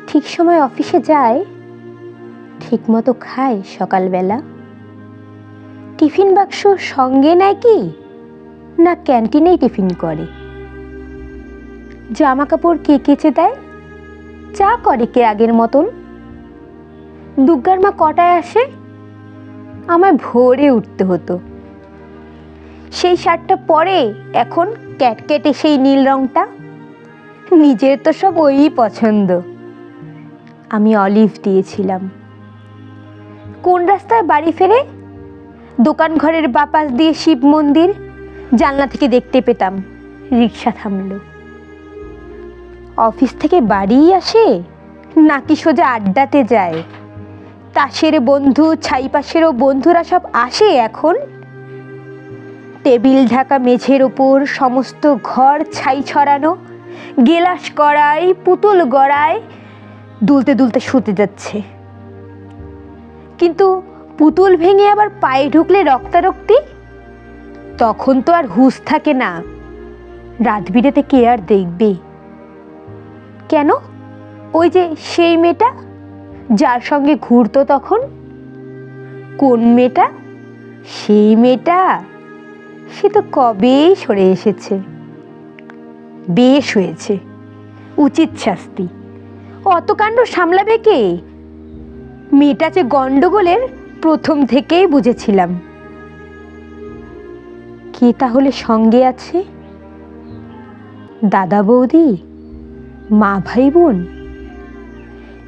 ঠিক সময় অফিসে যায়, ঠিক মতো খায় সকালবেলা। টিফিন বাক্স সঙ্গে নেয় কি না ক্যান্টিনেই টিফিন করে? জামা কাপড় কে কেচে দেয়, চা করে কে আগের মতন? দুর্গার মা কটায় আসে? আমায় ভোরে উঠতে হতো। সেই শার্টটা পরে এখন ক্যাটকেটে সেই নীল রংটা। নিজের তো সব ওই পছন্দ। আমি অলিভ দিয়েছিলাম। কোন রাস্তায় বাড়ি ফেরে? দোকান ঘরের বাপাস দিয়ে শিব মন্দির, জানলা থেকে দেখতে পেতাম রিক্সা থামলো। অফিস থেকে বাড়িই আসে নাকি সোজা আড্ডাতে যায়? তাসের বন্ধু, ছাইপাশেরও বন্ধুরা সব আসে এখন। টেবিল ঢাকা মেঝের ওপর সমস্ত ঘর ছাই ছড়ানো, গেলাস কড়াই পুতুল গড়ায় দুলতে দুলতে শুতে যাচ্ছে। কিন্তু পুতুল ভেঙে আবার পায়ে ঢুকলে রক্তারক্তি, তখন তো আর হুঁশ থাকে না। রাত বিরেতে কে আর দেখবে? কেন? ওই যে সেই মেয়েটা যার সঙ্গে ঘুরতো তখন। কোন মেয়েটা? সেই মেয়েটা সে তো কবেই সরে এসেছে। বেশ হয়েছে, উচিত শাস্তি। অত কাণ্ড সামলাবে কে? মেয়েটা যে গন্ডগোলের প্রথম থেকেই বুঝেছিলাম। কে তাহলে সঙ্গে আছে? দাদা বৌদি, মা ভাই বোন?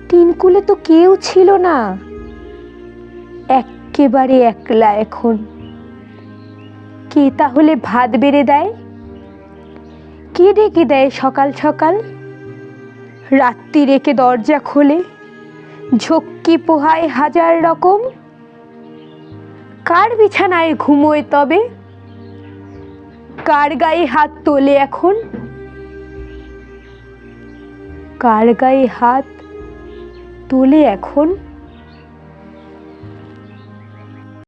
তিনকুলে তো কেউ ছিল না, এক্কেবারে একলা এখন। কে তাহলে ভাত বেড়ে দেয়? কে ডেকে দেয় সকাল সকাল? রাত্রি রেখে দরজা খোলে, ঝক্কি পোহায় হাজার রকম। কার বিছানায় ঘুমোয় তবে? কার গায়ে হাত তোলে এখন? কার গায়ে হাত তোলে এখন?